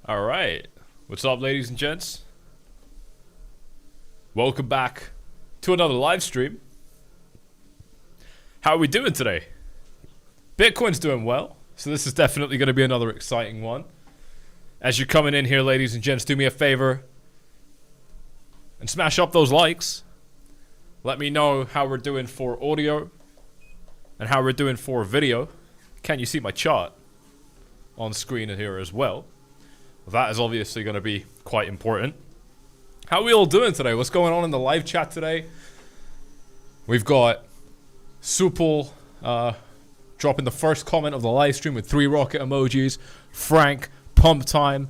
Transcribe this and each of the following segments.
All right. What's up, ladies and gents? Welcome back to another live stream. How are we doing today? Bitcoin's doing well, so this is definitely going to be another exciting one. As you're coming in here, ladies and gents, do me a favor and smash up those likes. Let me know how we're doing for audio and how we're doing for video. Can you see my chart on screen here as well? That is obviously going to be quite important. How are we all doing today? What's going on in the live chat today? We've got Supal dropping the first comment of the live stream with 3 rocket emojis. Frank, Pump Time.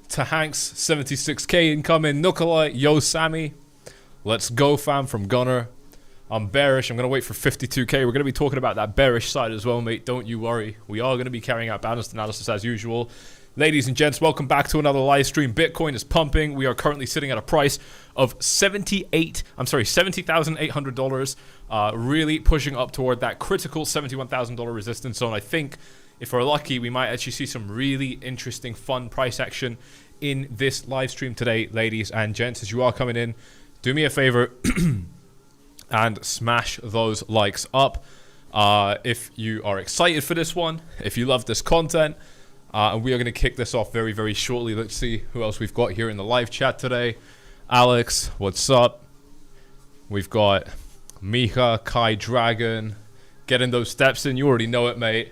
Tahanks, 76k incoming. Nukalite, Yo Sammy. Let's go fam from Gunner. I'm bearish. I'm going to wait for 52k. We're going to be talking about that bearish side as well, mate. Don't you worry. We are going to be carrying out balanced analysis as usual. Ladies and gents, welcome back to another live stream. Bitcoin is pumping. We are currently sitting at a price of $70,800. Really pushing up toward that critical $71,000 resistance zone. I think if we're lucky, we might actually see some really interesting, fun price action in this live stream today, ladies and gents. As you are coming in, do me a favor and smash those likes up. If you are excited for this one, if you love this content, and we are going to kick this off very, very shortly. Let's see who else we've got here in the live chat today. Alex, what's up? We've got Mika, Kai Dragon. Getting those steps in. You already know it, mate.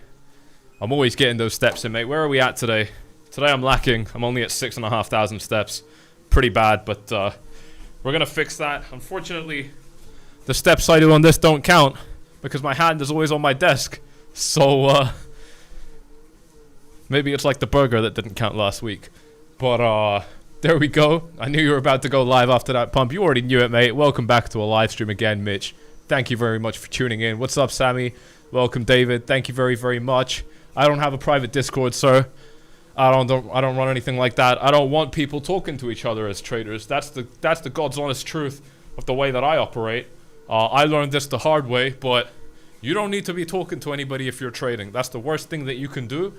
I'm always getting those steps in, mate. Where are we at today? Today I'm lacking. I'm only at 6,500 steps. Pretty bad, but we're going to fix that. Unfortunately, the steps I do on this don't count because my hand is always on my desk. So, maybe it's like the burger that didn't count last week. But, there we go. I knew you were about to go live after that pump. You already knew it, mate. Welcome back to a live stream again, Mitch. Thank you very much for tuning in. What's up, Sammy? Welcome, David. Thank you very, very much. I don't have a private Discord, sir. I don't run anything like that. I don't want people talking to each other as traders. That's the God's honest truth of the way that I operate. I learned this the hard way, but you don't need to be talking to anybody if you're trading. That's the worst thing that you can do.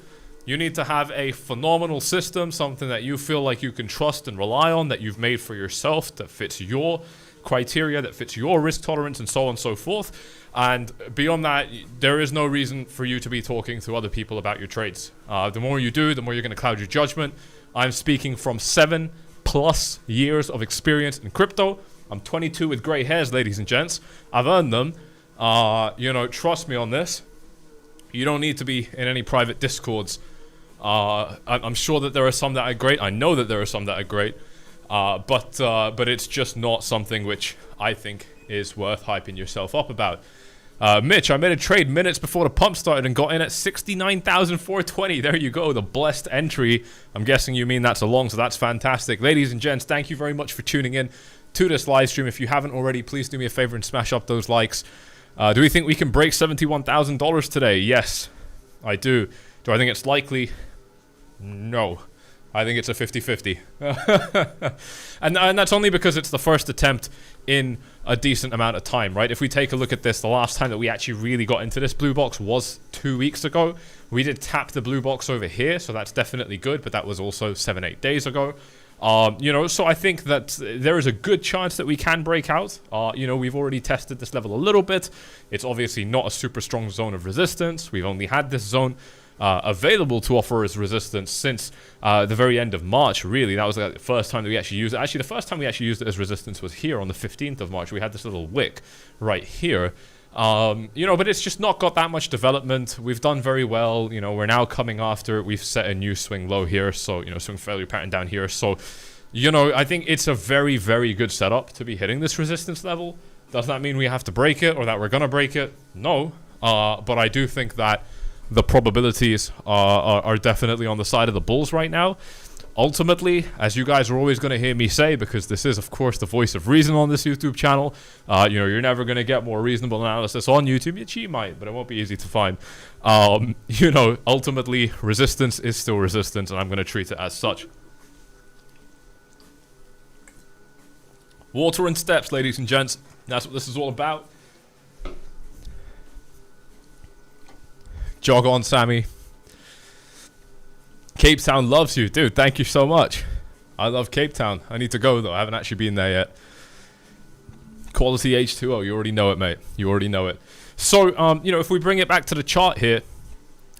You need to have a phenomenal system, something that you feel like you can trust and rely on, that you've made for yourself, that fits your criteria, that fits your risk tolerance, and so on and so forth. And beyond that, there is no reason for you to be talking to other people about your trades. The more you do, the more you're going to cloud your judgment. I'm speaking from 7+ years of experience in crypto. I'm 22 with gray hairs, ladies and gents. I've earned them. Trust me on this. You don't need to be in any private discords. I'm sure that there are some that are great. I know that there are some that are great. But it's just not something which I think is worth hyping yourself up about. Mitch, I made a trade minutes before the pump started and got in at 69,420. There you go, the blessed entry. I'm guessing you mean that's a long, so that's fantastic. Ladies and gents, thank you very much for tuning in to this live stream. If you haven't already, please do me a favor and smash up those likes. Do we think we can break $71,000 today? Yes, I do. Do I think it's likely? No. I think it's a 50-50. and that's only because it's the first attempt in a decent amount of time, right? If we take a look at this, the last time that we actually really got into this blue box was 2 weeks ago. We did tap the blue box over here, so that's definitely good, but that was also 7-8 days ago. So I think that there is a good chance that we can break out. We've already tested this level a little bit. It's obviously not a super strong zone of resistance. We've only had this zone available to offer as resistance since the very end of March, really. That was like the first time that we actually used it. Actually, the first time we actually used it as resistance was here on the 15th of March. We had this little wick right here. But it's just not got that much development. We've done very well. We're now coming after. We've set a new swing low here. So, swing failure pattern down here. So, I think it's a very, very good setup to be hitting this resistance level. Does that mean we have to break it or that we're going to break it? No. But I do think that the probabilities are definitely on the side of the bulls right now. Ultimately, as you guys are always going to hear me say, because this is, of course, the voice of reason on this YouTube channel, you're never going to get more reasonable analysis on YouTube. You might, but it won't be easy to find. Ultimately, resistance is still resistance, and I'm going to treat it as such. Water and steps, ladies and gents. That's what this is all about. Jog on, Sammy. Cape Town loves you, dude. Thank you so much. I love Cape Town. I need to go though. I haven't actually been there yet. Quality H2O. You already know it, mate. You already know it. So, you know, if we bring it back to the chart here,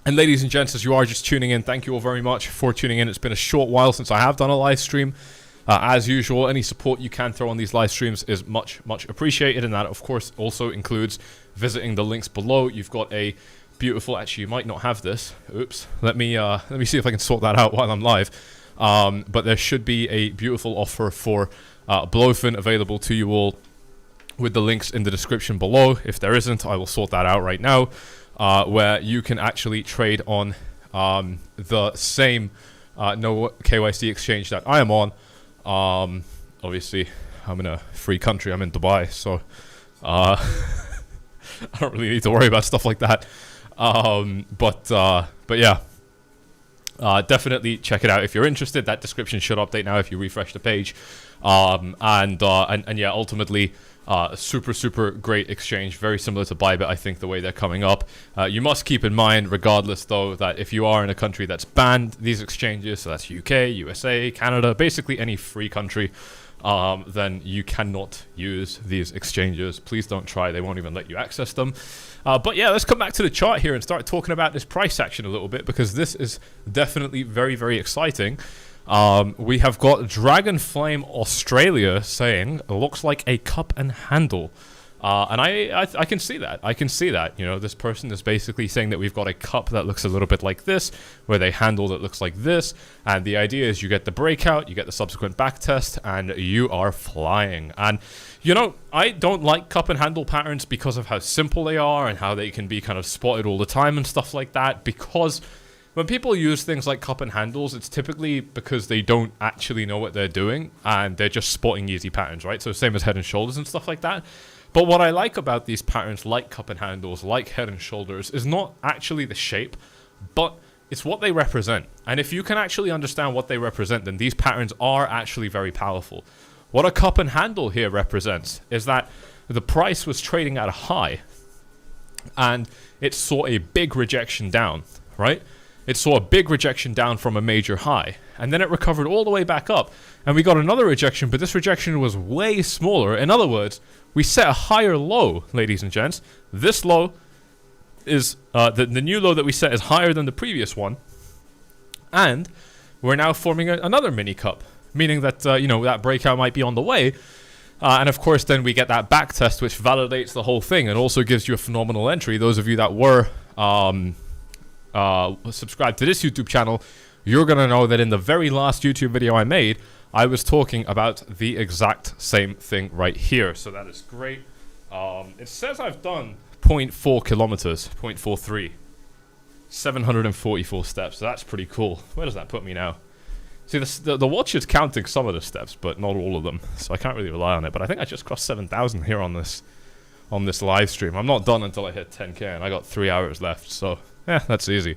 and ladies and gents, as you are just tuning in, thank you all very much for tuning in. It's been a short while since I have done a live stream. As usual, any support you can throw on these live streams is much, much appreciated. And that, of course, also includes visiting the links below. You've got a beautiful... Actually, you might not have this. Oops. Let me see if I can sort that out while I'm live. But there should be a beautiful offer for Blowfin available to you all with the links in the description below. If there isn't, I will sort that out right now. Where you can actually trade on the same no KYC exchange that I am on. Obviously, I'm in a free country. I'm in Dubai, so I don't really need to worry about stuff like that. But yeah, definitely check it out if you're interested. That description should update now if you refresh the page. And yeah, ultimately, super great exchange, very similar to Bybit. I think the way they're coming up. You must keep in mind, regardless though, that if you are in a country that's banned these exchanges, so that's UK, USA, Canada, basically any free country, then you cannot use these exchanges. Please don't try. They won't even let you access them. But yeah, let's come back to the chart here and start talking about this price action a little bit, because this is definitely very exciting. We have got Dragon Flame Australia saying it looks like a cup and handle, and I can see that. I can see that. You know, this person is basically saying that we've got a cup that looks a little bit like this, with a handle that looks like this, and the idea is you get the breakout, you get the subsequent back test, and you are flying. And you know, I don't like cup and handle patterns because of how simple they are and how they can be kind of spotted all the time and stuff like that, because when people use things like cup and handles, it's typically because they don't actually know what they're doing and they're just spotting easy patterns, right? So same as head and shoulders and stuff like that. But what I like about these patterns like cup and handles, like head and shoulders, is not actually the shape, but it's what they represent. And if you can actually understand what they represent, then these patterns are actually very powerful. What a cup and handle here represents is that the price was trading at a high and it saw a big rejection down, right? It saw a big rejection down from a major high, and then it recovered all the way back up, and we got another rejection, but this rejection was way smaller. In other words, we set a higher low, ladies and gents. This low is, the new low that we set is higher than the previous one, and we're now forming another mini cup, meaning that, you know, that breakout might be on the way, and of course then we get that back test, which validates the whole thing, and also gives you a phenomenal entry. Those of you that were, subscribe to this YouTube channel, you're gonna know that in the very last YouTube video I made, I was talking about the exact same thing right here. So that is great. It says I've done 0.4 kilometers, 0.43, 744 steps. So that's pretty cool. Where does that put me now? See, the watch is counting some of the steps, but not all of them. So I can't really rely on it. But I think I just crossed 7,000 here on this live stream. I'm not done until I hit 10K, and I got 3 hours left. So yeah, that's easy.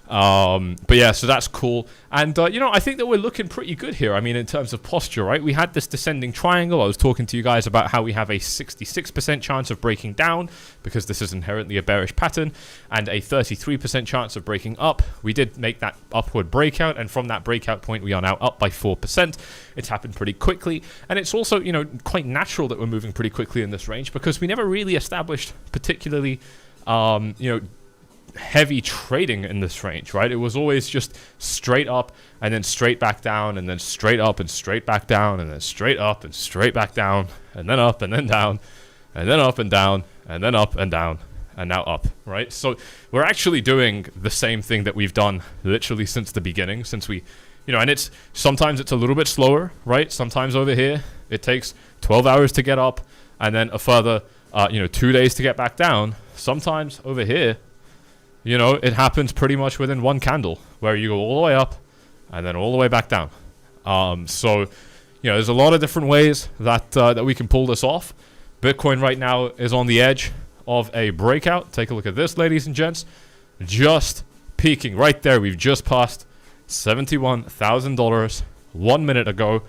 But yeah, so that's cool. And, you know, I think that we're looking pretty good here. I mean, in terms of posture, right? We had this descending triangle. I was talking to you guys about how we have a 66% chance of breaking down because this is inherently a bearish pattern, and a 33% chance of breaking up. We did make that upward breakout, and from that breakout point, we are now up by 4%. It's happened pretty quickly, and it's also, you know, quite natural that we're moving pretty quickly in this range because we never really established particularly, you know, heavy trading in this range, right? It was always just straight up and then straight back down, and then straight up and straight back down, and then straight up and straight back down, and then up and then down, and then up and down, and then up and down, and now up, right? So we're actually doing the same thing that we've done literally since the beginning, since we, you know, and it's sometimes it's a little bit slower, right? Sometimes over here it takes 12 hours to get up, and then a further, you know, 2 days to get back down. Sometimes over here, you know, it happens pretty much within one candle where you go all the way up and then all the way back down. So, you know, there's a lot of different ways that that we can pull this off. Bitcoin right now is on the edge of a breakout. Take a look at this, ladies and gents. Just peaking right there. We've just passed $71,000 1 minute ago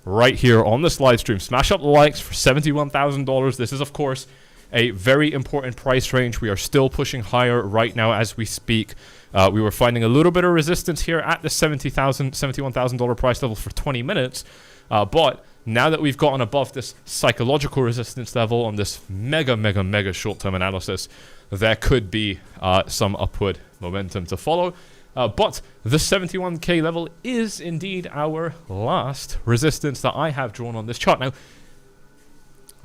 right here on this live stream. Smash up the likes for $71,000. This is, of course, a very important price range. We are still pushing higher right now as we speak. We were finding a little bit of resistance here at the $71,000 price level for 20 minutes. But now that we've gotten above this psychological resistance level on this mega short-term analysis, there could be some upward momentum to follow. But the 71k level is indeed our last resistance that I have drawn on this chart. Now,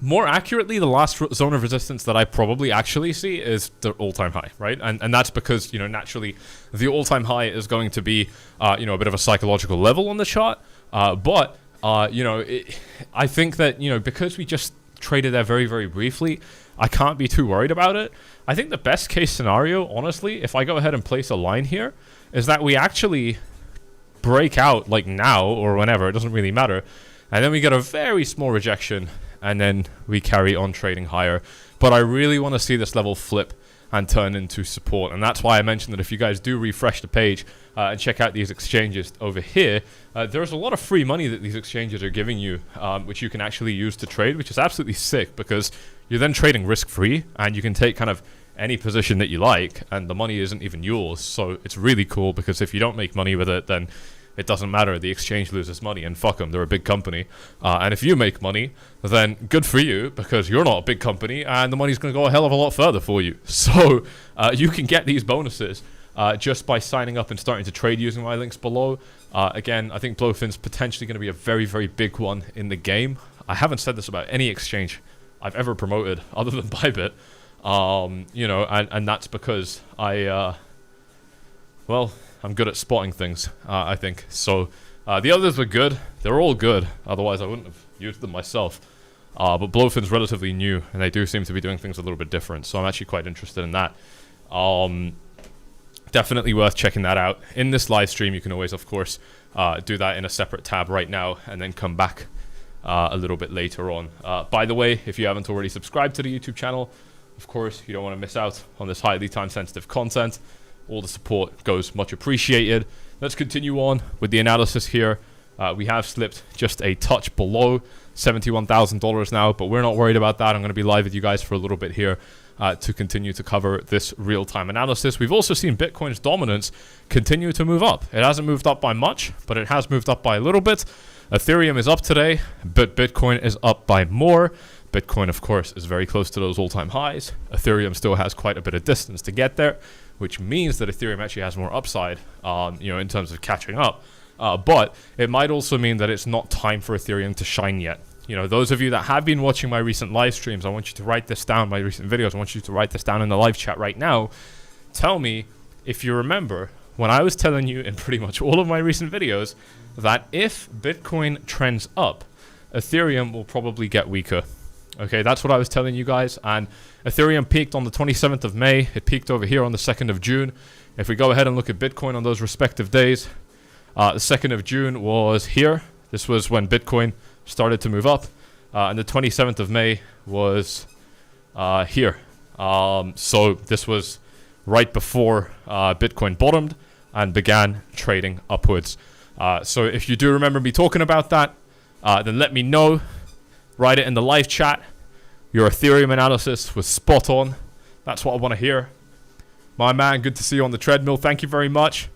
more accurately, the last zone of resistance that I probably actually see is the all-time high, right? And that's because, naturally, the all-time high is going to be, a bit of a psychological level on the chart. But I think that, because we just traded there very briefly, I can't be too worried about it. I think the best case scenario, honestly, if I go ahead and place a line here, is that we actually break out like now or whenever, it doesn't really matter, and then we get a very small rejection, and then we carry on trading higher. But I really want to see this level flip and turn into support, and that's why I mentioned that if you guys do refresh the page and check out these exchanges over here, there's a lot of free money that these exchanges are giving you, which you can actually use to trade, which is absolutely sick, because you're then trading risk-free, and you can take kind of any position that you like, and the money isn't even yours. So it's really cool, because if you don't make money with it, then it doesn't matter. The exchange loses money, and fuck them, they're a big company. And if you make money, then good for you, because you're not a big company, and the money's going to go a hell of a lot further for you. So you can get these bonuses just by signing up and starting to trade using my links below. Again, I think Blowfin's potentially going to be a very big one in the game. I haven't said this about any exchange I've ever promoted other than Bybit. And that's because I'm good at spotting things, I think. So the others were good. They're all good. Otherwise, I wouldn't have used them myself. But Blowfin's relatively new, and they do seem to be doing things a little bit different. So I'm actually quite interested in that. Definitely worth checking that out. In this live stream, you can always, of course, do that in a separate tab right now, and then come back a little bit later on. By the way, if you haven't already subscribed to the YouTube channel, of course, you don't want to miss out on this highly time-sensitive content. All the support goes much appreciated. Let's continue on with the analysis here. We have slipped just a touch below $71,000 now, but we're not worried about that. I'm going to be live with you guys for a little bit here to continue to cover this real-time analysis. We've also seen Bitcoin's dominance continue to move up. It hasn't moved up by much, but it has moved up by a little bit. Ethereum is up today, but Bitcoin is up by more. Bitcoin, of course, is very close to those all-time highs. Ethereum still has quite a bit of distance to get there, which means that Ethereum actually has more upside, in terms of catching up. But it might also mean that it's not time for Ethereum to shine yet. Those of you that have been watching my recent live streams, I want you to write this down, my recent videos, I want you to write this down in the live chat right now. Tell me if you remember when I was telling you in pretty much all of my recent videos that if Bitcoin trends up, Ethereum will probably get weaker. Okay, that's what I was telling you guys, and Ethereum peaked on the 27th of May. It peaked over here on the 2nd of June. If we go ahead and look at Bitcoin on those respective days, the 2nd of June was here. This was when Bitcoin started to move up, and the 27th of May was here. So this was right before Bitcoin bottomed and began trading upwards. So if you do remember me talking about that, then let me know. Write it in the live chat. Your Ethereum analysis was spot on. That's what I want to hear. My man, good to see you on the treadmill. Thank you very much.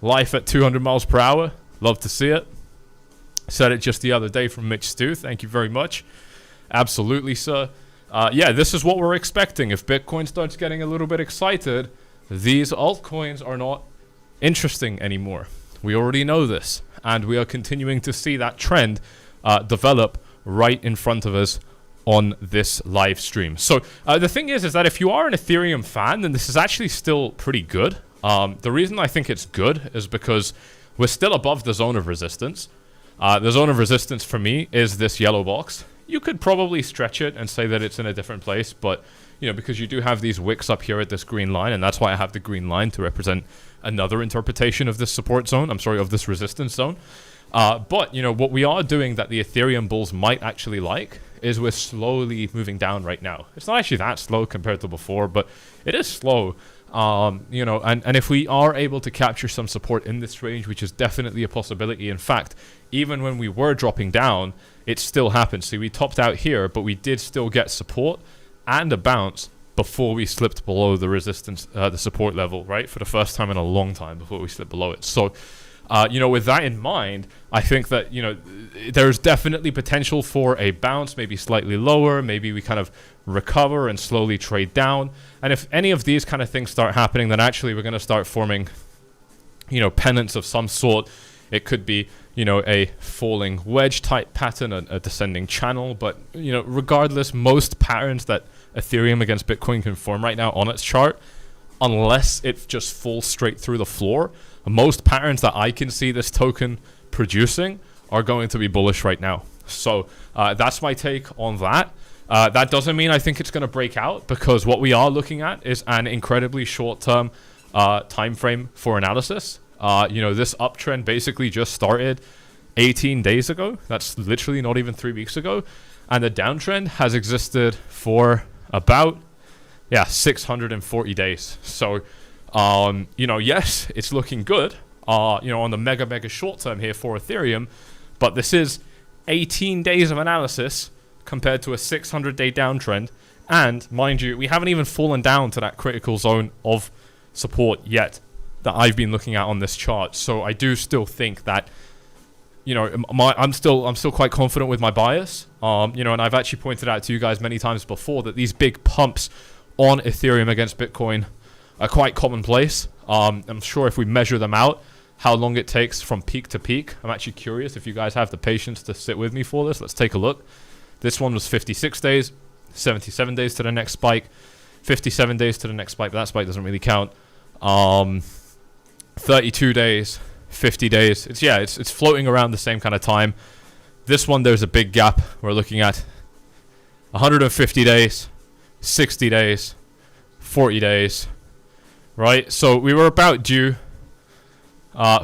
Life at 200 miles per hour. Love to see it. Said it just the other day from Mitch Stu. Thank you very much. Absolutely, sir. Yeah, this is what we're expecting. If Bitcoin starts getting a little bit excited, these altcoins are not interesting anymore. We already know this. And we are continuing to see that trend develop right in front of us on this live stream. So the thing is that if you are an Ethereum fan, then this is actually still pretty good. The reason I think it's good is because we're still above the zone of resistance. The zone of resistance for me is this yellow box. You could probably stretch it and say that it's in a different place, but because you do have these wicks up here at this green line, and that's why I have the green line to represent another interpretation of this support zone. I'm sorry, of this resistance zone. But what we are doing that the Ethereum bulls might actually like is we're slowly moving down right now. It's not actually that slow compared to before, but it is slow. And if we are able to capture some support in this range, which is definitely a possibility. In fact, even when we were dropping down, it still happened. See, we topped out here, but we did still get support and a bounce before we slipped below the resistance, the support level, right? For the first time in a long time before we slipped below it. So, with that in mind, I think that, there's definitely potential for a bounce, maybe slightly lower. Maybe we kind of recover and slowly trade down. And if any of these kind of things start happening, then actually we're going to start forming, pennants of some sort. It could be, a falling wedge type pattern, a descending channel. But, regardless, most patterns that Ethereum against Bitcoin can form right now on its chart, unless it just falls straight through the floor, most patterns that I can see this token producing are going to be bullish right now. So that's my take on that. That doesn't mean I think it's going to break out, because what we are looking at is an incredibly short-term time frame for analysis. This uptrend basically just started 18 days ago. That's literally not even 3 weeks ago. And the downtrend has existed for about 640 days. So yes, it's looking good, on the mega short term here for Ethereum, but this is 18 days of analysis compared to a 600-day downtrend. And mind you, we haven't even fallen down to that critical zone of support yet that I've been looking at on this chart. So I do still think that, I'm still quite confident with my bias. And I've actually pointed out to you guys many times before that these big pumps on Ethereum against Bitcoin are quite commonplace. I'm sure if we measure them out, how long it takes from peak to peak. I'm actually curious if you guys have the patience to sit with me for this. Let's take a look. This one was 56 days, 77 days to the next spike, 57 days to the next spike, but that spike doesn't really count. 32 days, 50 days. It's floating around the same kind of time. This one, there's a big gap. We're looking at 150 days, 60 days, 40 days, right? So we were about due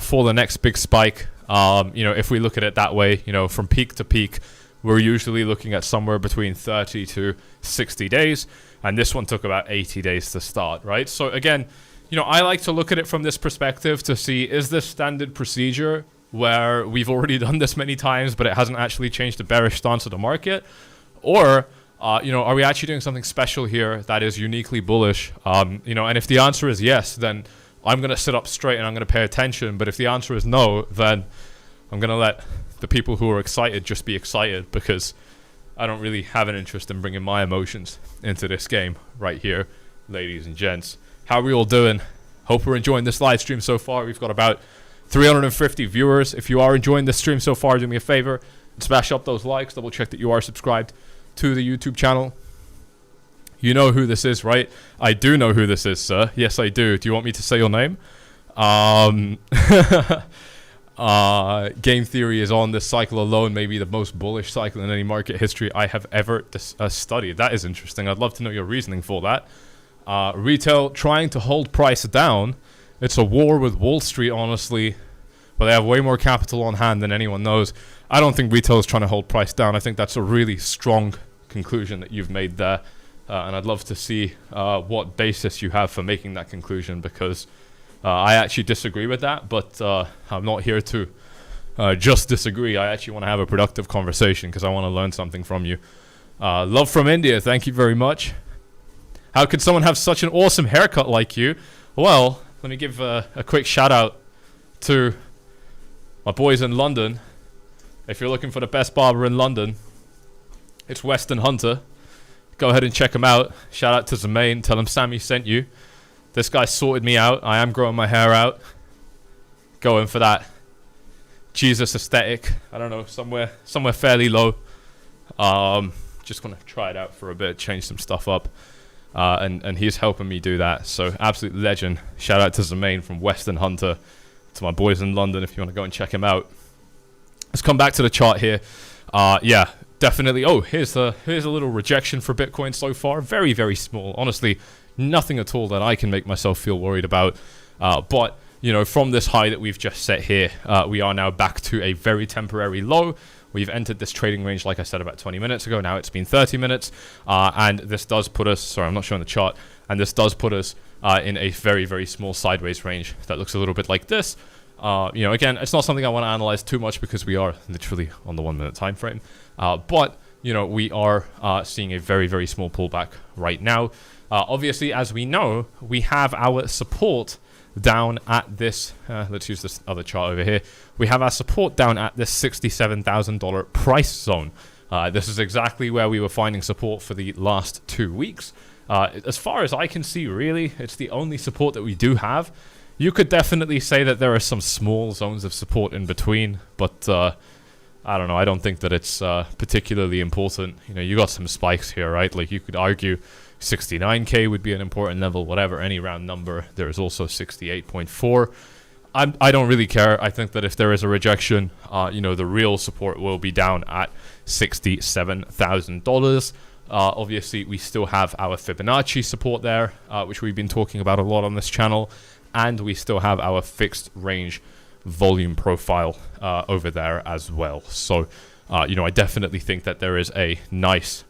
for the next big spike. If we look at it that way, from peak to peak, we're usually looking at somewhere between 30 to 60 days. And this one took about 80 days to start, right? So again, I like to look at it from this perspective to see, is this standard procedure where we've already done this many times, but it hasn't actually changed the bearish stance of the market? Or, are we actually doing something special here that is uniquely bullish? And if the answer is yes, then I'm going to sit up straight and I'm going to pay attention. But if the answer is no, then I'm going to let the people who are excited just be excited, because I don't really have an interest in bringing my emotions into this game right here, ladies and gents. How are we all doing? Hope we're enjoying this live stream so far. We've got about 350 viewers. If you are enjoying this stream so far, do me a favor and smash up those likes. Double check that you are subscribed to the YouTube channel. You know who this is, right? I do know who this is, sir. Yes, I do. Do you want me to say your name? Game theory is on this cycle alone, maybe the most bullish cycle in any market history I have ever studied. That is interesting. I'd love to know your reasoning for that. Retail trying to hold price down. It's a war with Wall Street, honestly, but they have way more capital on hand than anyone knows. I don't think retail is trying to hold price down. I think that's a really strong conclusion that you've made there, and I'd love to see what basis you have for making that conclusion, because I actually disagree with that, but I'm not here to just disagree. I actually want to have a productive conversation because I want to learn something from you. Love from India, thank you very much. How could someone have such an awesome haircut like you? Well, let me give a quick shout out to my boys in London. If you're looking for the best barber in London, it's Weston Hunter. Go ahead and check him out. Shout out to Zemaine. Tell him Sammy sent you. This guy sorted me out. I am growing my hair out. Going for that Jesus aesthetic. I don't know, somewhere fairly low. Just gonna try it out for a bit, change some stuff up. And he's helping me do that. So absolute legend. Shout out to Zemaine from Weston Hunter. To my boys in London, if you want to go and check him out. Let's come back to the chart here. Yeah, definitely. Oh, here's a little rejection for Bitcoin so far. Very, very small. Honestly, nothing at all that I can make myself feel worried about. But, from this high that we've just set here, we are now back to a very temporary low. We've entered this trading range, like I said, about 20 minutes ago. Now it's been 30 minutes. And this does put us, sorry, I'm not showing the chart. And this does put us in a very, very small sideways range that looks a little bit like this. Again, it's not something I want to analyze too much because we are literally on the 1 minute time frame. But we are seeing a very, very small pullback right now. Obviously, as we know, we have our support down at this, let's use this other chart over here. We have our support down at this $67,000 price zone. This is exactly where we were finding support for the last 2 weeks. As far as I can see, really, it's the only support that we do have. You could definitely say that there are some small zones of support in between, but I don't know. I don't think that it's particularly important. You got some spikes here, right? Like, you could argue 69K would be an important level, whatever, any round number. There is also 68.4. I don't really care. I think that if there is a rejection, the real support will be down at $67,000. Obviously, we still have our Fibonacci support there, which we've been talking about a lot on this channel. And we still have our fixed range volume profile over there as well. So, I definitely think that there is a nice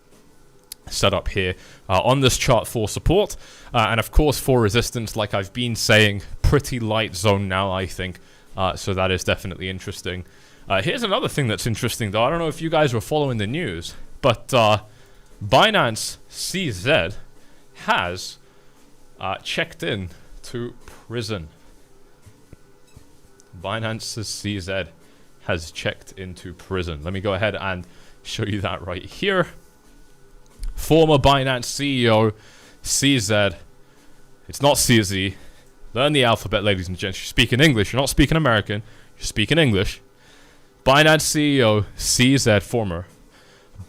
setup here on this chart for support. And of course, for resistance, like I've been saying, pretty light zone now, I think. So that is definitely interesting. Here's another thing that's interesting, though. I don't know if you guys were following the news, but Binance CZ has checked in to prison. Binance CZ has checked into prison. Let me go ahead and show you that right here. Former Binance CEO CZ. It's not CZ. Learn the alphabet, ladies and gents. You're speaking English. You're not speaking American. You're speaking English. Binance CEO CZ, former,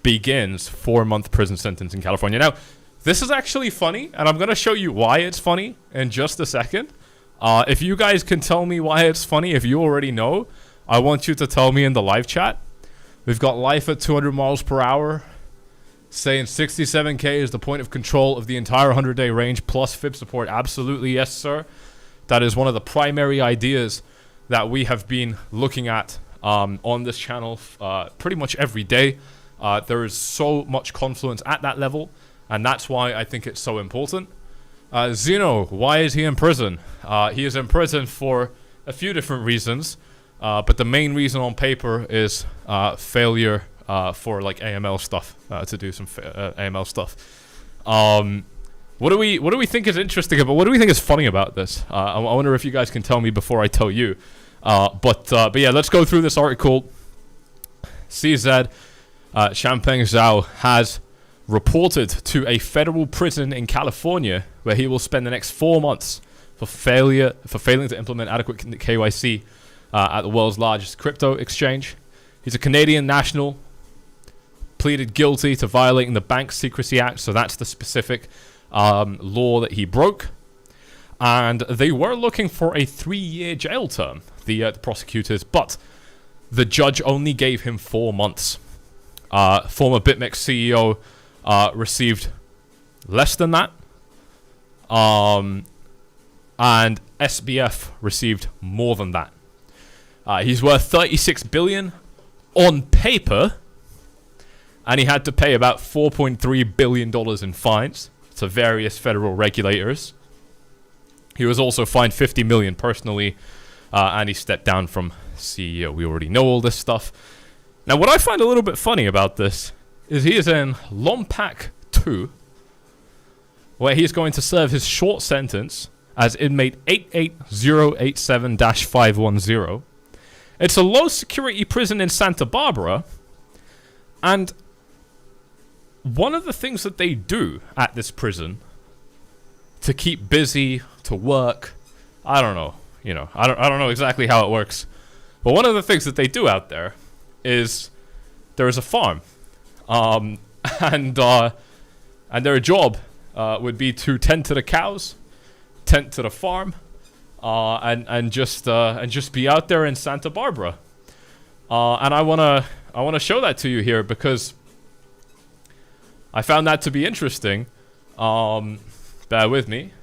begins 4-month prison sentence in California. Now, this is actually funny, and I'm going to show you why it's funny in just a second. If you guys can tell me why it's funny, if you already know, I want you to tell me in the live chat. We've got life at 200 miles per hour, saying 67K is the point of control of the entire 100-day range plus fib support. Absolutely, yes, sir. That is one of the primary ideas that we have been looking at on this channel pretty much every day. There is so much confluence at that level, and that's why I think it's so important. Zeno, why is he in prison? He is in prison for a few different reasons, but the main reason on paper is failure for like AML stuff, to do some AML stuff. What do we think is interesting about? What do we think is funny about this? I wonder if you guys can tell me before I tell you. But yeah, let's go through this article. CZ Champeng Zhao has reported to a federal prison in California, where he will spend the next 4 months for failing to implement adequate KYC at the world's largest crypto exchange. He's a Canadian national, pleaded guilty to violating the Bank Secrecy Act, so that's the specific law that he broke. And they were looking for a 3-year jail term, the prosecutors, but the judge only gave him 4 months. Former BitMEX CEO received less than that, and SBF received more than that. He's worth $36 billion on paper, and he had to pay about $4.3 billion in fines to various federal regulators. He was also fined $50 million personally, and he stepped down from CEO. We already know all this stuff. Now, what I find a little bit funny about this is he is in Lompak 2, where he's going to serve his short sentence as inmate 88087-510. It's a low-security prison in Santa Barbara, and one of the things that they do at this prison to keep busy, to work, I don't know, I don't know exactly how it works, but one of the things that they do out there is there is a farm, and their job would be to tend to the cows, tend to the farm, and just be out there in Santa Barbara. And I wanna show that to you here because I found that to be interesting. Bear with me.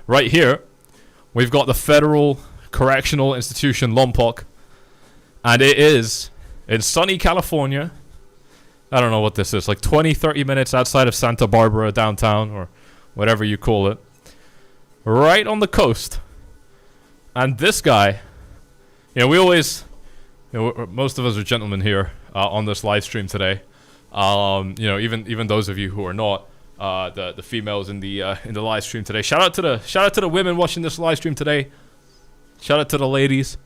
Right here, we've got the Federal Correctional Institution Lompoc, and it is in sunny California. I don't know what this is, like 20-30 minutes outside of Santa Barbara downtown, or whatever you call it, right on the coast. And this guy, we always most of us are gentlemen here on this live stream today. Even those of you who are not, the females in the live stream today. Shout out to the women watching this live stream today. Shout out to the ladies.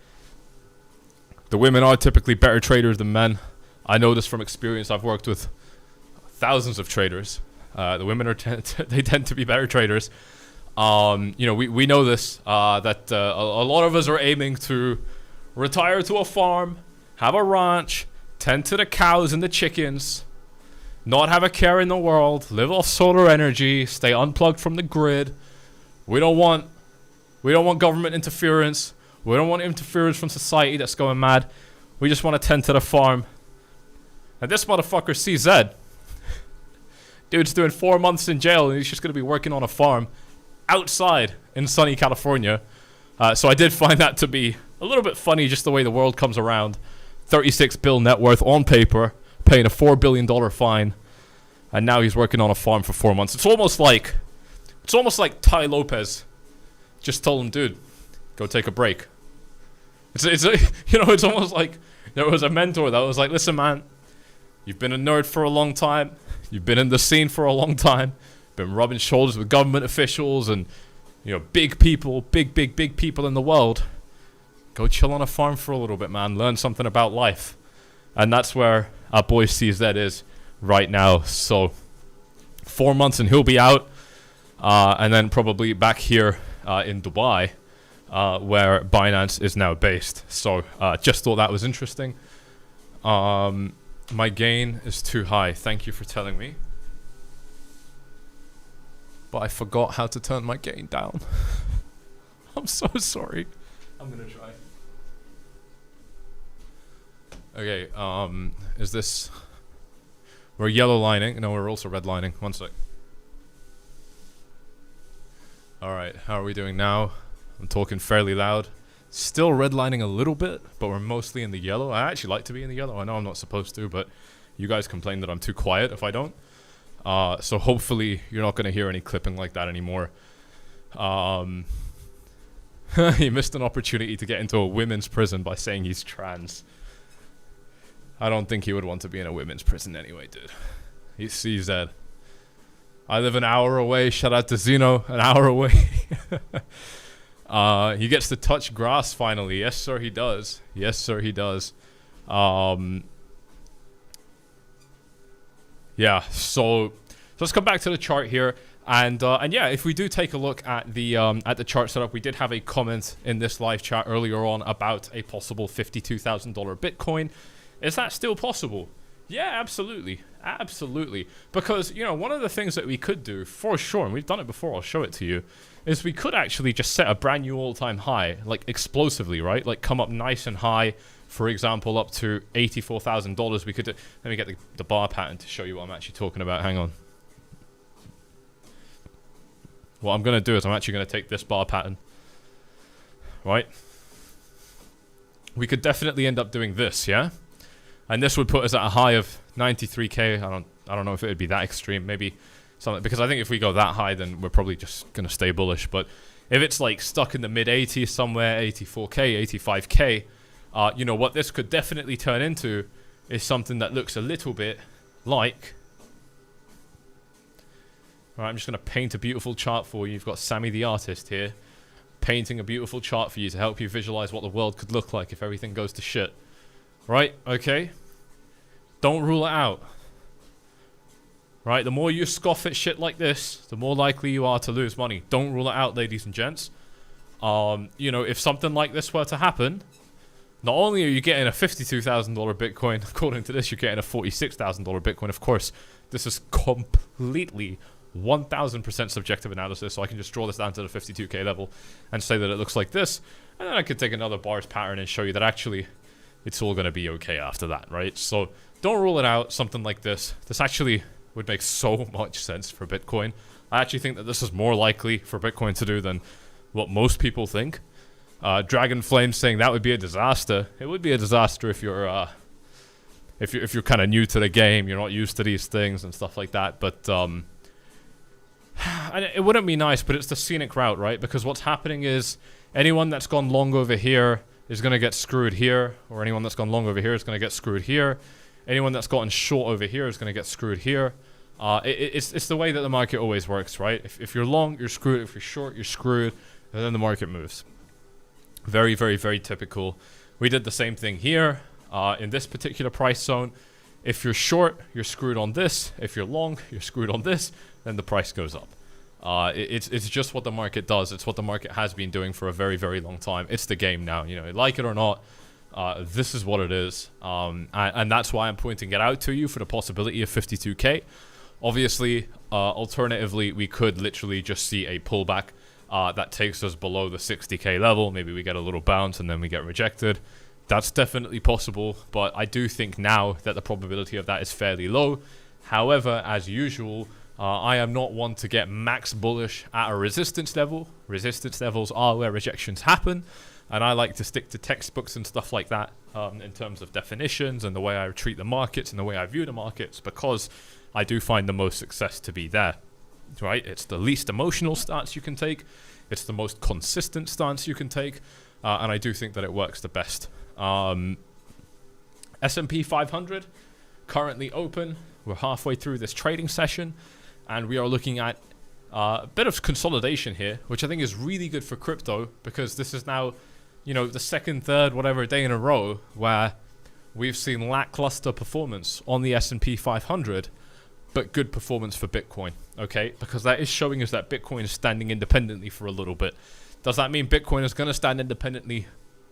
The women are typically better traders than men. I know this from experience. I've worked with thousands of traders. The women they tend to be better traders. We know this, that a lot of us are aiming to retire to a farm, have a ranch, tend to the cows and the chickens, not have a care in the world, live off solar energy, stay unplugged from the grid. We don't want government interference. We don't want interference from society that's going mad. We just want to tend to the farm. And this motherfucker CZ, dude's doing 4 months in jail and he's just going to be working on a farm outside in sunny California. So I did find that to be a little bit funny, just the way the world comes around. 36 bill net worth on paper, paying a $4 billion fine, and now he's working on a farm for 4 months. It's almost like Ty Lopez just told him, dude, go take a break. It's almost like there was a mentor that was like, listen, man, you've been a nerd for a long time. You've been in the scene for a long time. Been rubbing shoulders with government officials and, big people, big people in the world. Go chill on a farm for a little bit, man. Learn something about life. And that's where our boy CZ is right now. So 4 months and he'll be out. And then probably back here in Dubai, where Binance is now based. So just thought that was interesting. My gain is too high. Thank you for telling me. But I forgot how to turn my gain down. I'm so sorry. I'm gonna try. Okay, is this... We're yellow lining. No, we're also red lining. One sec. Alright, how are we doing now? I'm talking fairly loud. Still redlining a little bit, but we're mostly in the yellow. I actually like to be in the yellow. I know I'm not supposed to, but you guys complain that I'm too quiet if I don't. So hopefully you're not going to hear any clipping like that anymore. He missed an opportunity to get into a women's prison by saying he's trans. I don't think he would want to be in a women's prison anyway, dude. He's CZ. I live an hour away. Shout out to Zeno, an hour away. He gets to touch grass finally. Yes, sir, he does. Yes, sir, he does. Yeah, so let's come back to the chart here. And yeah, if we do take a look at the chart setup, we did have a comment in this live chat earlier on about a possible $52,000 Bitcoin. Is that still possible? Yeah, absolutely. Absolutely. Because, one of the things that we could do, for sure, and we've done it before, I'll show it to you, is we could actually just set a brand new all-time high, like explosively, right? Like come up nice and high, for example, up to $84,000. We could let me get the bar pattern to show you what I'm actually talking about. Hang on. What I'm going to do is I'm actually going to take this bar pattern, right? We could definitely end up doing this, yeah? And this would put us at a high of 93k. I don't know if it would be that extreme. Maybe something, because I think if we go that high, then we're probably just gonna stay bullish. But if it's like stuck in the mid 80s somewhere, 84k, 85k, what this could definitely turn into is something that looks a little bit like. All right, I'm just gonna paint a beautiful chart for you. You've got Sammy the artist here, painting a beautiful chart for you to help you visualize what the world could look like if everything goes to shit. Right, okay. Don't rule it out. Right, the more you scoff at shit like this, the more likely you are to lose money. Don't rule it out, ladies and gents. If something like this were to happen, not only are you getting a $52,000 Bitcoin, according to this, you're getting a $46,000 Bitcoin. Of course, this is completely 1000% subjective analysis, so I can just draw this down to the 52k level and say that it looks like this, and then I could take another bars pattern and show you that actually it's all going to be okay after that, right? So don't rule it out, something like this. This actually would make so much sense for Bitcoin. I actually think that this is more likely for Bitcoin to do than what most people think. Dragon Flame saying that would be a disaster. It would be a disaster if you're kind of new to the game, you're not used to these things and stuff like that. But and it wouldn't be nice, but it's the scenic route, right? Because what's happening is anyone that's gone long over here is going to get screwed here, or anyone that's gone long over here is going to get screwed here. Anyone that's gotten short over here is going to get screwed here. It's the way that the market always works, right? If you're long, you're screwed. If you're short, you're screwed. And then the market moves. Very, very, very typical. We did the same thing here in this particular price zone. If you're short, you're screwed on this. If you're long, you're screwed on this. Then the price goes up. It's just what the market does. It's what the market has been doing for a very, very long time. It's the game now. You know, like it or not, this is what it is. And that's why I'm pointing it out to you for the possibility of 52K. Obviously, alternatively, we could literally just see a pullback that takes us below the 60K level. Maybe we get a little bounce and then we get rejected. That's definitely possible, but I do think now that the probability of that is fairly low. However, as usual, I am not one to get max bullish at a resistance level. Resistance levels are where rejections happen, and I like to stick to textbooks and stuff like that in terms of definitions and the way I treat the markets and the way I view the markets, because I do find the most success to be there. Right? It's the least emotional stance you can take. It's the most consistent stance you can take, and I do think that it works the best. S&P 500 currently open. We're halfway through this trading session, and we are looking at a bit of consolidation here, which I think is really good for crypto, because this is now, you know, the second, third, whatever day in a row where we've seen lackluster performance on the S&P 500, but good performance for Bitcoin, okay? Because that is showing us that Bitcoin is standing independently for a little bit. Does that mean Bitcoin is going to stand independently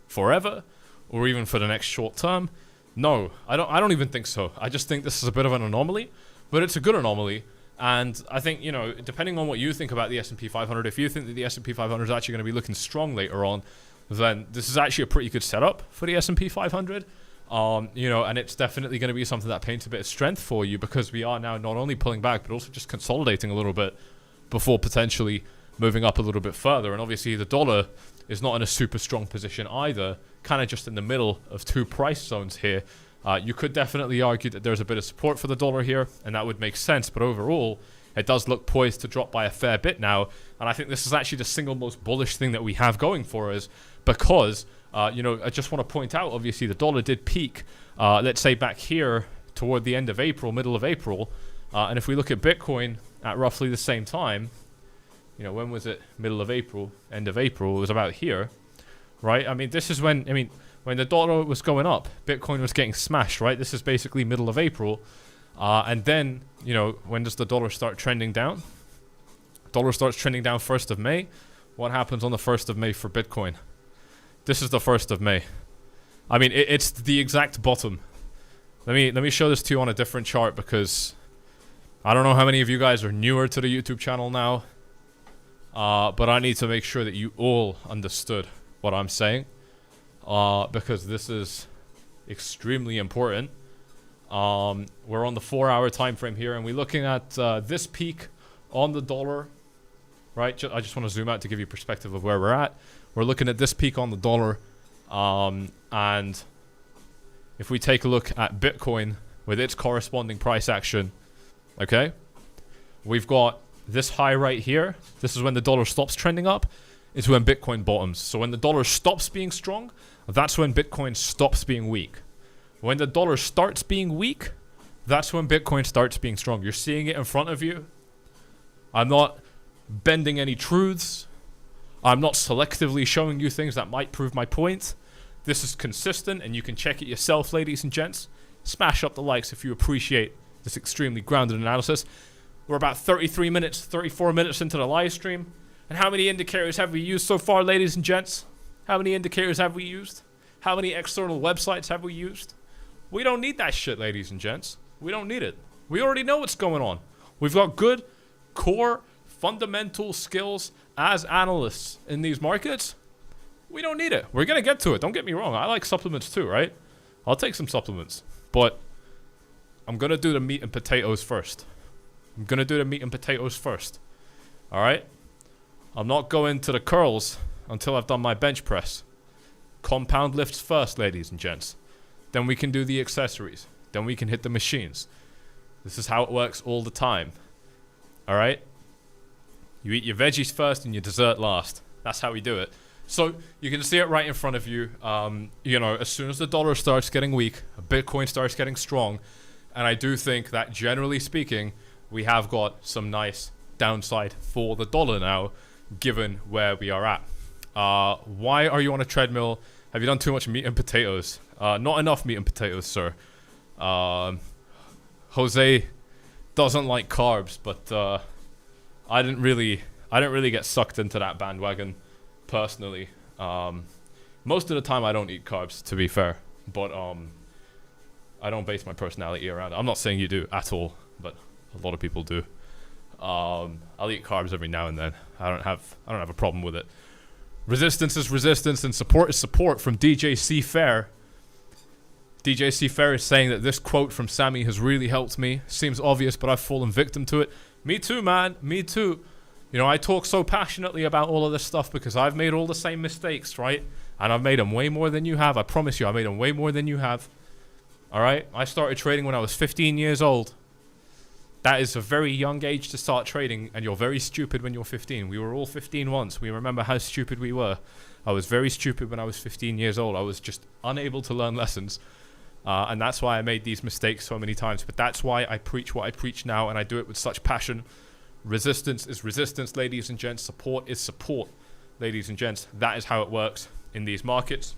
forever, or even for the next short term? No, I don't even think so. I just think this is a bit of an anomaly, but it's a good anomaly. And I think, you know, depending on what you think about the S&P 500, if you think that the S&P 500 is actually going to be looking strong later on, then this is actually a pretty good setup for the S&P 500. You know, and it's definitely going to be something that paints a bit of strength for you, because we are now not only pulling back, but also just consolidating a little bit before potentially moving up a little bit further. And obviously the dollar is not in a super strong position either, kind of just in the middle of two price zones here. You could definitely argue that there's a bit of support for the dollar here, and that would make sense, but overall it does look poised to drop by a fair bit now. And I think this is actually the single most bullish thing that we have going for us, because you know, I just want to point out, obviously the dollar did peak, let's say back here toward the end of April, middle of April, and if we look at Bitcoin at roughly the same time, you know, when was it? Middle of April, end of April, it was about here, right? I mean, this is when, when the dollar was going up, Bitcoin was getting smashed, right? This is basically middle of April, and then, you know, when does the dollar start trending down? Dollar starts trending down 1st of May. What happens on the 1st of May for Bitcoin? This is the 1st of May. I mean, it's the exact bottom. Let me show this to you on a different chart, because I don't know how many of you guys are newer to the YouTube channel now, but I need to make sure that you all understood what I'm saying, because this is extremely important. We're on the 4-hour time frame here, and we're looking at this peak on the dollar, right? I just want to zoom out to give you perspective of where we're at. We're looking at this peak on the dollar, and if we take a look at Bitcoin with its corresponding price action, okay, we've got this high right here. This is when the dollar stops trending up. It's when Bitcoin bottoms. So when the dollar stops being strong, that's when Bitcoin stops being weak. When the dollar starts being weak, that's when Bitcoin starts being strong. You're seeing it in front of you. I'm not bending any truths. I'm not selectively showing you things that might prove my point. This is consistent, and you can check it yourself, ladies and gents. Smash up the likes if you appreciate this extremely grounded analysis. We're about 33 minutes, 34 minutes into the live stream. And how many indicators have we used so far, ladies and gents? How many indicators have we used? How many external websites have we used? We don't need that shit, ladies and gents. We don't need it. We already know what's going on. We've got good core fundamental skills as analysts in these markets. We don't need it. We're going to get to it. Don't get me wrong. I like supplements too, right? I'll take some supplements. But I'm going to do the meat and potatoes first. All right? I'm not going to the curls until I've done my bench press. Compound lifts first, ladies and gents. Then we can do the accessories. Then we can hit the machines. This is how it works all the time. All right? You eat your veggies first and your dessert last. That's how we do it. So you can see it right in front of you. You know, as soon as the dollar starts getting weak, Bitcoin starts getting strong, and I do think that generally speaking, we have got some nice downside for the dollar now, given where we are at. Why are you on a treadmill? Have you done too much meat and potatoes? Not enough meat and potatoes, sir. Jose doesn't like carbs, but I didn't really get sucked into that bandwagon personally. Most of the time I don't eat carbs, to be fair, but I don't base my personality around it. I'm not saying you do at all, but a lot of people do. I'll eat carbs every now and then. I don't have a problem with it. Resistance is resistance and support is support from DJ C Fair. DJ C Fair is saying that this quote from Sammy has really helped me. Seems obvious, but I've fallen victim to it. Me too, man. Me too. You know, I talk so passionately about all of this stuff because I've made all the same mistakes, right? And I've made them way more than you have. I promise you, I made them way more than you have. Alright? I started trading when I was 15 years old. That is a very young age to start trading, and you're very stupid when you're 15. We were all 15 once. We remember how stupid we were. I was very stupid when I was 15 years old. I was just unable to learn lessons. And that's why I made these mistakes so many times. But that's why I preach what I preach now, and I do it with such passion. Resistance is resistance, ladies and gents. Support is support, ladies and gents. That is how it works in these markets.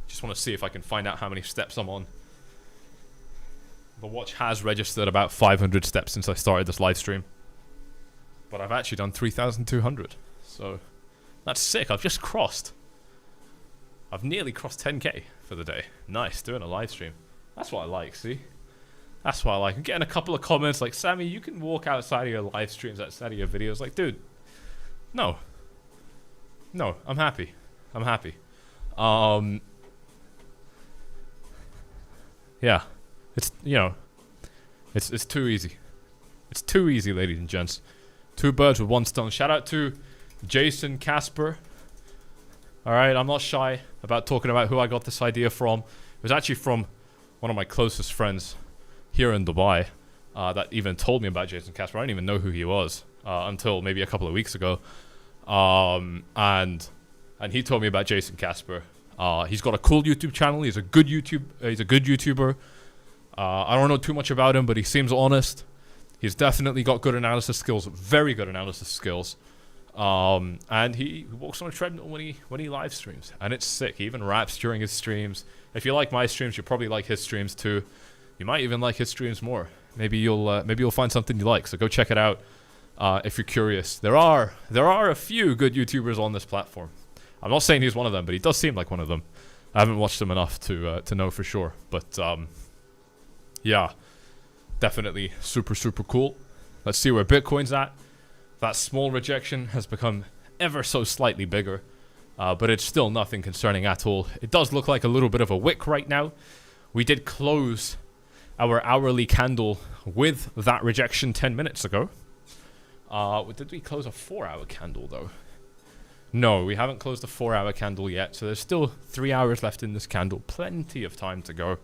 Just want to see if I can find out how many steps I'm on. The watch has registered about 500 steps since I started this live stream. But I've actually done 3,200. So that's sick. I've just crossed. I've nearly crossed 10k for the day. Nice, doing a live stream. That's what I like, see? That's what I like. I'm getting a couple of comments like, Sammy, you can walk outside of your live streams, outside of your videos. Like, dude, no. No, I'm happy. I'm happy. Yeah. It's, you know, it's too easy. It's too easy, ladies and gents. Two birds with one stone. Shout out to Jason Casper. Alright, I'm not shy about talking about who I got this idea from. It was actually from one of my closest friends here in Dubai that even told me about Jason Casper. I didn't even know who he was until maybe a couple of weeks ago. And he told me about Jason Casper. He's got a cool YouTube channel. He's a good YouTuber. I don't know too much about him, but he seems honest. He's definitely got good analysis skills, very good analysis skills. And he walks on a treadmill when he live streams, and it's sick. He even raps during his streams. If you like my streams, you'll probably like his streams too. You might even like his streams more. Maybe you'll find something you like. So go check it out if you're curious. There are a few good YouTubers on this platform. I'm not saying he's one of them, but he does seem like one of them. I haven't watched him enough to know for sure, but yeah, definitely super cool. Let's see where Bitcoin's at. That small rejection has become ever so slightly bigger, but it's still nothing concerning at all. It does look like a little bit of a wick right now. We did close our hourly candle with that rejection 10 minutes ago. Did we close a 4-hour candle though? No, we haven't closed a 4-hour candle yet, so there's still 3 hours left in this candle. Plenty of time to go.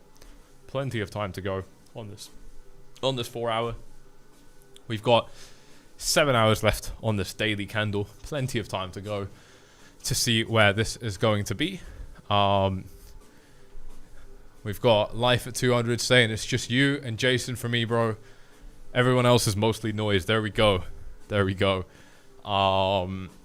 Plenty of time to go on this 4-hour. We've got 7 hours left on this daily candle. Plenty of time to go to see where this is going to be. We've got Life at 200 saying it's just you and Jason for me, bro. Everyone else is mostly noise. There we go. There we go.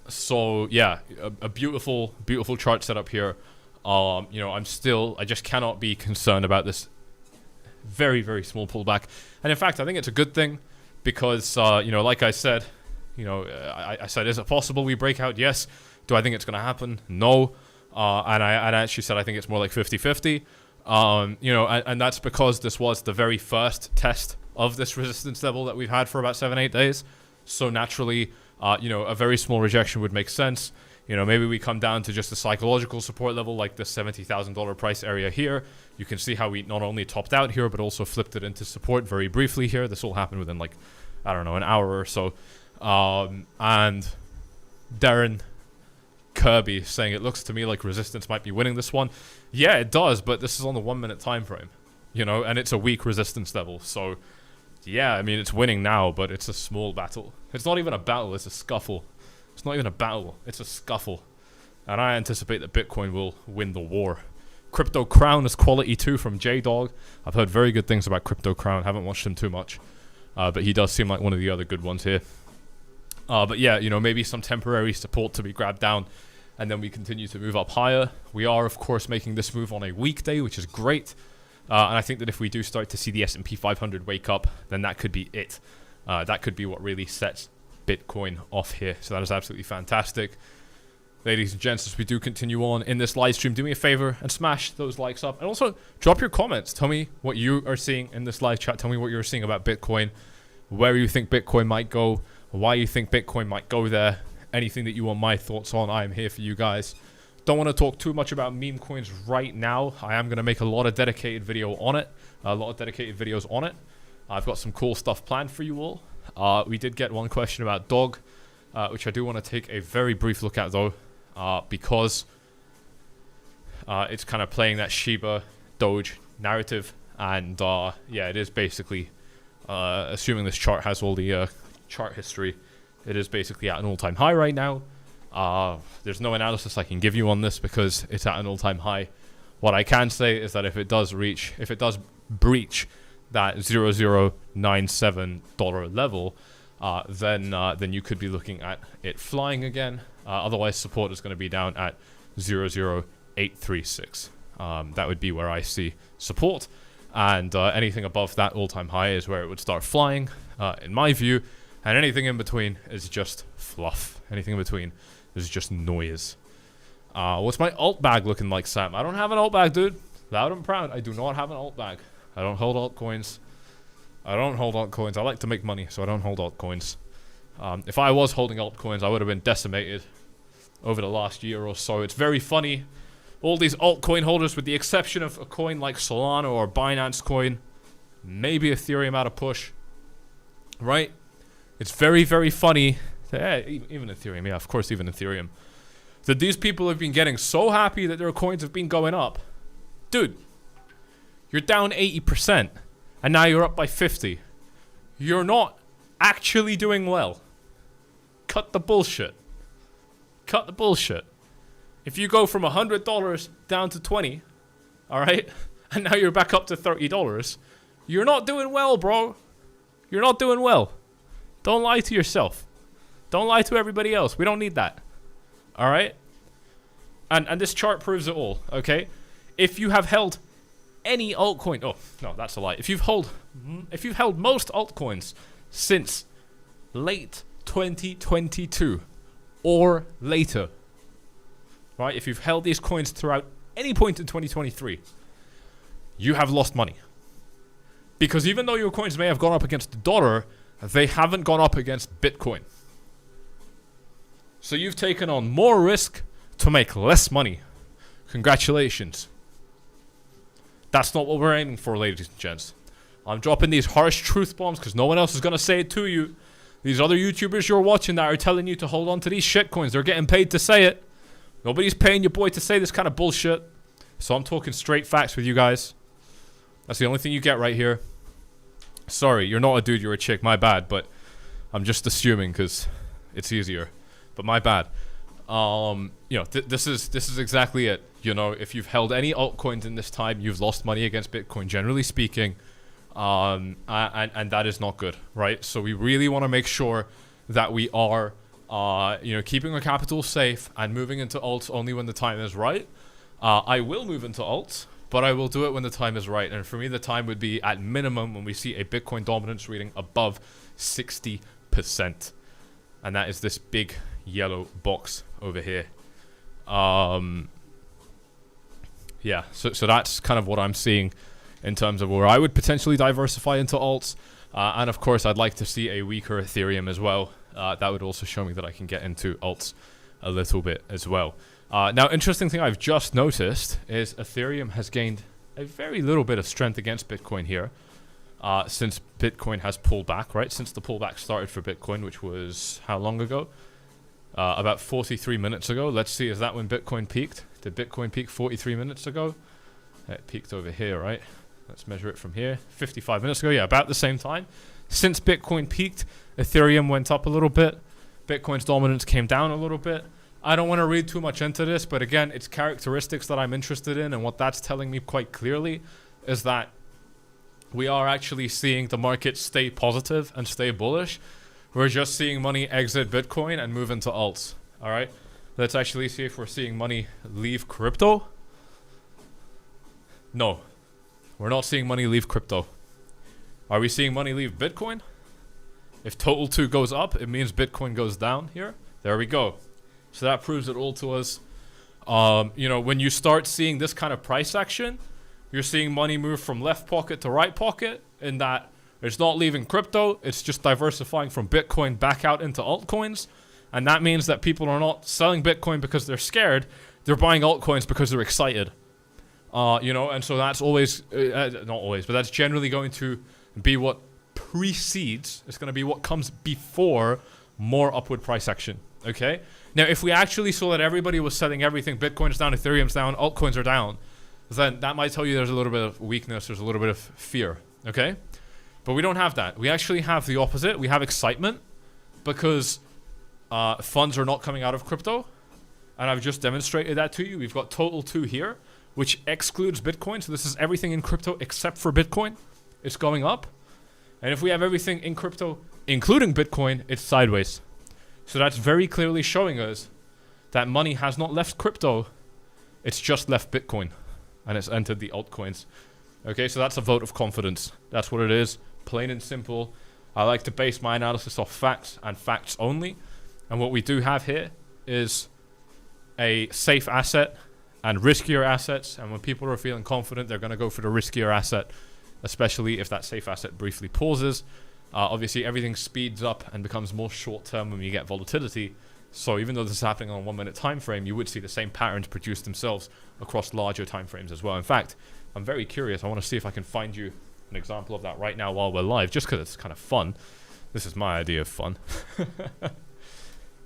So yeah, a beautiful chart setup here. You know, I just cannot be concerned about this very small pullback. And in fact, I think it's a good thing because, you know, like I said, you know, I said, is it possible we break out? Yes. Do I think it's going to happen? No. And I actually said I think it's more like 50-50. You know, and that's because this was the very first test of this resistance level that we've had for about 7-8 days. So naturally, you know, a very small rejection would make sense. You know, maybe we come down to just a psychological support level like the $70,000 price area here. You can see how we not only topped out here, but also flipped it into support very briefly here. This all happened within like, I don't know, an hour or so. And Darren Kirby saying it looks to me like resistance might be winning this one. Yeah, it does, but this is on the 1 minute time frame, you know, and it's a weak resistance level. So yeah, I mean, it's winning now, but it's a small battle. It's not even a battle, it's a scuffle. It's not even a battle. It's a scuffle. And I anticipate that Bitcoin will win the war. Crypto Crown is quality too from J-Dog. I've heard very good things about Crypto Crown. Haven't watched him too much. But he does seem like one of the other good ones here. But yeah, you know, maybe some temporary support to be grabbed down. And then we continue to move up higher. We are, of course, making this move on a weekday, which is great. And I think that if we do start to see the S&P 500 wake up, then that could be it. That could be what really sets Bitcoin off here. So that is absolutely fantastic. Ladies and gents, as we do continue on in this live stream, do me a favor and smash those likes up. And also, drop your comments. Tell me what you are seeing in this live chat. Tell me what you're seeing about Bitcoin, where you think Bitcoin might go, why you think Bitcoin might go there. Anything that you want my thoughts on, I am here for you guys. Don't want to talk too much about meme coins right now. I am going to make a lot of dedicated videos on it. I've got some cool stuff planned for you all. We did get one question about dog, which I do want to take a very brief look at though, because it's kind of playing that Shiba Doge narrative. And yeah, it is basically, assuming this chart has all the chart history, it is basically at an all-time high right now. There's no analysis I can give you on this because it's at an all-time high. What I can say is that if it does breach that $0097 level, then you could be looking at it flying again. Otherwise, support is going to be down at 00836. That would be where I see support, and anything above that all-time high is where it would start flying, in my view. And anything in between is just fluff. Anything in between is just noise. What's my alt bag looking like, Sam? I don't have an alt bag, dude. Loud and proud, I do not have an alt bag. I don't hold altcoins. I like to make money, so I don't hold altcoins. If I was holding altcoins, I would have been decimated over the last year or so. It's very funny. All these altcoin holders, with the exception of a coin like Solana or Binance coin, maybe Ethereum out of push, right? It's very, very funny. Even Ethereum, yeah, of course, even Ethereum. That these people have been getting so happy that their coins have been going up. Dude, you're down 80%, and now you're up by 50. You're not actually doing well. Cut the bullshit. Cut the bullshit. If you go from $100 down to 20, alright, and now you're back up to $30, you're not doing well, bro. You're not doing well. Don't lie to yourself. Don't lie to everybody else. We don't need that. Alright? And this chart proves it all, okay? If you have held any altcoin... Oh, no, that's a lie. If you've held most altcoins since late 2022 or later, right? If you've held these coins throughout any point in 2023, you have lost money. Because even though your coins may have gone up against the dollar, they haven't gone up against Bitcoin. So you've taken on more risk to make less money. Congratulations. That's not what we're aiming for, ladies and gents. I'm dropping these harsh truth bombs because no one else is going to say it to you. These other YouTubers you're watching that are telling you to hold on to these shitcoins, they're getting paid to say it. Nobody's paying your boy to say this kind of bullshit. So I'm talking straight facts with you guys. That's the only thing you get right here. Sorry, you're not a dude, you're a chick, my bad, but I'm just assuming because it's easier. But my bad. You know, this is exactly it. You know, if you've held any altcoins in this time, you've lost money against Bitcoin, generally speaking. And that is not good, right? So we really want to make sure that we are, you know, keeping our capital safe and moving into alts only when the time is right. I will move into alts, but I will do it when the time is right. And for me, the time would be at minimum when we see a Bitcoin dominance reading above 60%. And that is this big yellow box over here. Yeah, so that's kind of what I'm seeing in terms of where I would potentially diversify into alts. And of course, I'd like to see a weaker Ethereum as well. That would also show me that I can get into alts a little bit as well. Now, interesting thing I've just noticed is Ethereum has gained a very little bit of strength against Bitcoin here since Bitcoin has pulled back, right? Since the pullback started for Bitcoin, which was how long ago? About 43 minutes ago. Let's see, is that when Bitcoin peaked? Did Bitcoin peak 43 minutes ago? It peaked over here, right? Let's measure it from here. 55 minutes ago, yeah, about the same time. Since Bitcoin peaked, Ethereum went up a little bit. Bitcoin's dominance came down a little bit. I don't want to read too much into this, but again, it's characteristics that I'm interested in, and what that's telling me quite clearly is that we are actually seeing the market stay positive and stay bullish. We're just seeing money exit Bitcoin and move into alts. All right, let's actually see if we're seeing money leave crypto. No, we're not seeing money leave crypto. Are we seeing money leave Bitcoin? If total 2 goes up, it means Bitcoin goes down here. There we go. So that proves it all to us. You know, when you start seeing this kind of price action, you're seeing money move from left pocket to right pocket, in that it's not leaving crypto, it's just diversifying from Bitcoin back out into altcoins. And that means that people are not selling Bitcoin because they're scared, they're buying altcoins because they're excited. You know, and so that's always, not always, but that's generally going to be what precedes, it's going to be what comes before more upward price action. Okay? Now, if we actually saw that everybody was selling everything, Bitcoin's down, Ethereum's down, altcoins are down, then that might tell you there's a little bit of weakness, there's a little bit of fear. Okay? But we don't have that. We actually have the opposite. We have excitement because funds are not coming out of crypto. And I've just demonstrated that to you. We've got total 2 here, which excludes Bitcoin. So this is everything in crypto except for Bitcoin. It's going up. And if we have everything in crypto, including Bitcoin, it's sideways. So that's very clearly showing us that money has not left crypto. It's just left Bitcoin. And it's entered the altcoins. Okay, so that's a vote of confidence. That's what it is. Plain and simple. I like to base my analysis off facts and facts only. And what we do have here is a safe asset and riskier assets. And when people are feeling confident, they're going to go for the riskier asset, especially if that safe asset briefly pauses. Obviously, everything speeds up and becomes more short-term when you get volatility. So even though this is happening on a 1 minute time frame, you would see the same patterns produce themselves across larger time frames as well. In fact, I'm very curious. I want to see if I can find you an example of that right now while we're live, just because it's kind of fun. This is my idea of fun.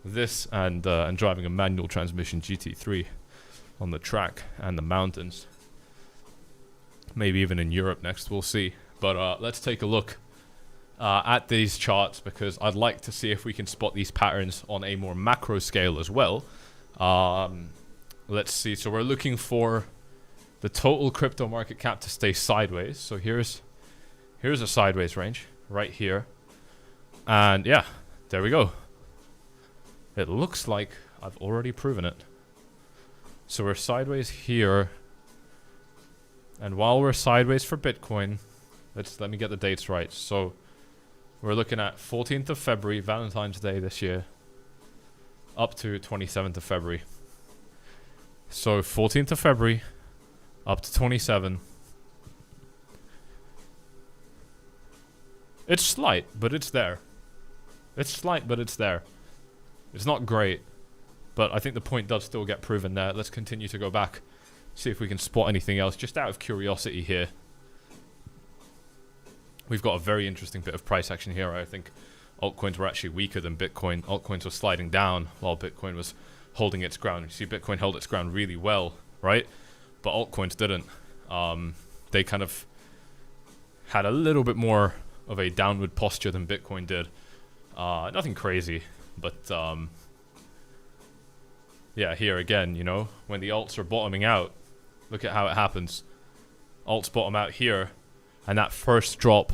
This and driving a manual transmission GT3 on the track and the mountains. Maybe even in Europe next, we'll see. But let's take a look at these charts, because I'd like to see if we can spot these patterns on a more macro scale as well. Let's see. So we're looking for the total crypto market cap to stay sideways. So here's a sideways range right here. And yeah, there we go. It looks like I've already proven it. So we're sideways here. And while we're sideways for Bitcoin, let me get the dates right. So we're looking at 14th of February, Valentine's Day this year, up to 27th of February. So 14th of February, up to 27. It's slight, but it's there. It's slight, but it's there. It's not great, but I think the point does still get proven there. Let's continue to go back, see if we can spot anything else, just out of curiosity here. We've got a very interesting bit of price action here. I think altcoins were actually weaker than Bitcoin. Altcoins were sliding down while Bitcoin was holding its ground. You see, Bitcoin held its ground really well, right? But altcoins didn't. They kind of had a little bit more of a downward posture than Bitcoin did. Nothing crazy, but yeah, here again, you know, when the alts are bottoming out, look at how it happens. Alts bottom out here, and that first drop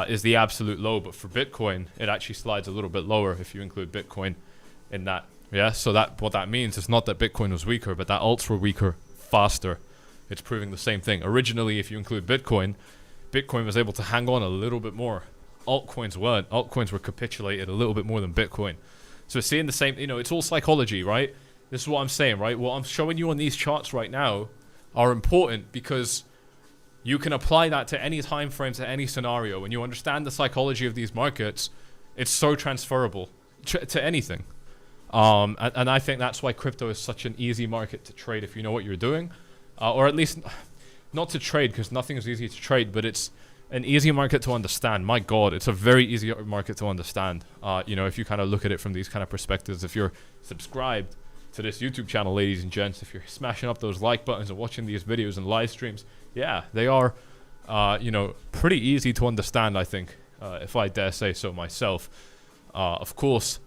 is the absolute low. But for Bitcoin, it actually slides a little bit lower if you include Bitcoin in that. Yeah, so that what that means is not that Bitcoin was weaker, but that alts were weaker faster. It's proving the same thing. Originally, if you include Bitcoin, Bitcoin was able to hang on a little bit more. Altcoins weren't. Altcoins were capitulated a little bit more than Bitcoin. So seeing the same, you know, it's all psychology, right? This is what I'm saying, right? What I'm showing you on these charts right now are important because you can apply that to any time frame, to any scenario. When you understand the psychology of these markets, it's so transferable to anything. And I think that's why crypto is such an easy market to trade if you know what you're doing. Or at least, not to trade, because nothing is easy to trade, but it's an easy market to understand. My God, it's a very easy market to understand. You know, if you kind of look at it from these kind of perspectives, if you're subscribed to this YouTube channel, ladies and gents, if you're smashing up those like buttons and watching these videos and live streams, yeah, they are, you know, pretty easy to understand, I think, if I dare say so myself. Of course,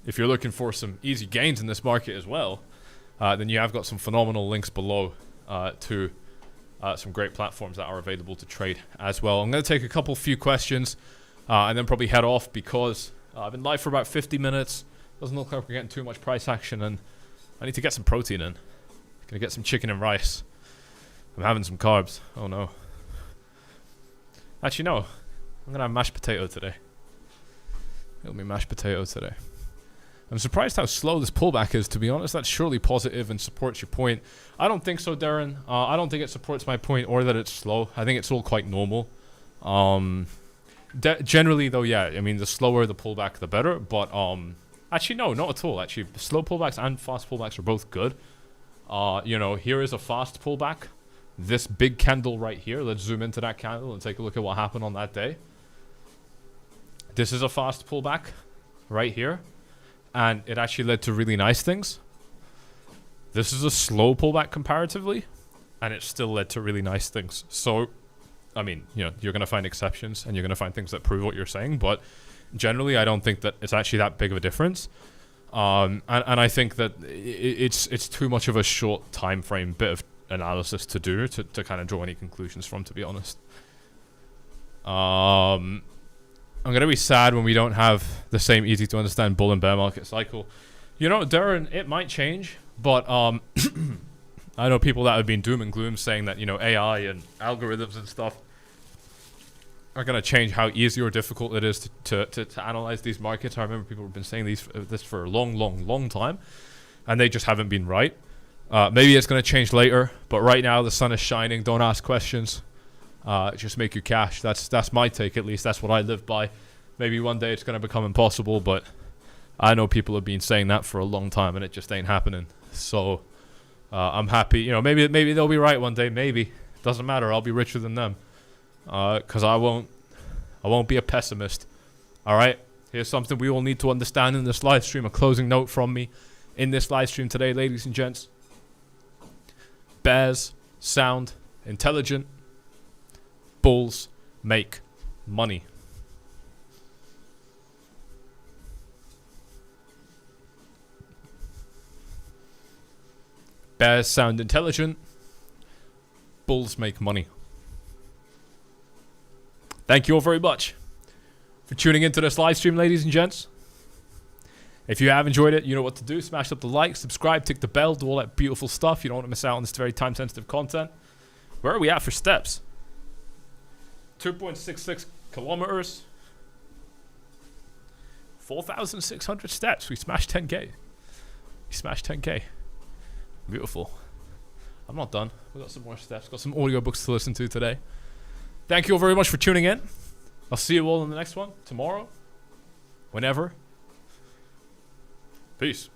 if you're looking for some easy gains in this market as well, then you have got some phenomenal links below to some great platforms that are available to trade as well. I'm going to take a few questions and then probably head off because I've been live for about 50 minutes. Doesn't look like we're getting too much price action, and I need to get some protein in. Gonna get some chicken and rice. I'm having some carbs. Oh no. Actually no. I'm gonna have mashed potato today. It'll be mashed potato today. I'm surprised how slow this pullback is, to be honest. That's surely positive and supports your point. I don't think so, Darren. I don't think it supports my point or that it's slow. I think it's all quite normal. Generally though, yeah, I mean, the slower the pullback, the better. But actually, no, not at all. Actually, slow pullbacks and fast pullbacks are both good. You know, here is a fast pullback. This big candle right here. Let's zoom into that candle and take a look at what happened on that day. This is a fast pullback right here. And it actually led to really nice things. This is a slow pullback comparatively. And it still led to really nice things. So, I mean, you know, you're going to find exceptions and you're going to find things that prove what you're saying. But generally, I don't think that it's actually that big of a difference. And I think that it's too much of a short time frame bit of analysis to do to kind of draw any conclusions from, to be honest. I'm going to be sad when we don't have the same easy to understand bull and bear market cycle. You know, Darren, it might change, but I know people that have been doom and gloom saying that, you know, AI and algorithms and stuff are going to change how easy or difficult it is to analyze these markets. I remember people have been saying this for a long time, and they just haven't been right. Maybe it's going to change later, but right now the sun is shining. Don't ask questions. Just make your cash. That's my take, at least. That's what I live by. Maybe one day it's going to become impossible, but I know people have been saying that for a long time, and it just ain't happening. So I'm happy. You know, maybe they'll be right one day. Maybe. Doesn't matter. I'll be richer than them. Because I won't be a pessimist. All right, here's something we all need to understand in this live stream. A closing note from me in this live stream today, ladies and gents. Bears sound intelligent. Bulls make money. Bears sound intelligent. Bulls make money. Thank you all very much for tuning into this live stream, ladies and gents. If you have enjoyed it, you know what to do. Smash up the like, subscribe, tick the bell, do all that beautiful stuff. You don't want to miss out on this very time-sensitive content. Where are we at for steps? 2.66 kilometers. 4,600 steps. We smashed 10K. We smashed 10K. Beautiful. I'm not done. We got some more steps. Got some audiobooks to listen to today. Thank you all very much for tuning in. I'll see you all in the next one tomorrow. Whenever. Peace.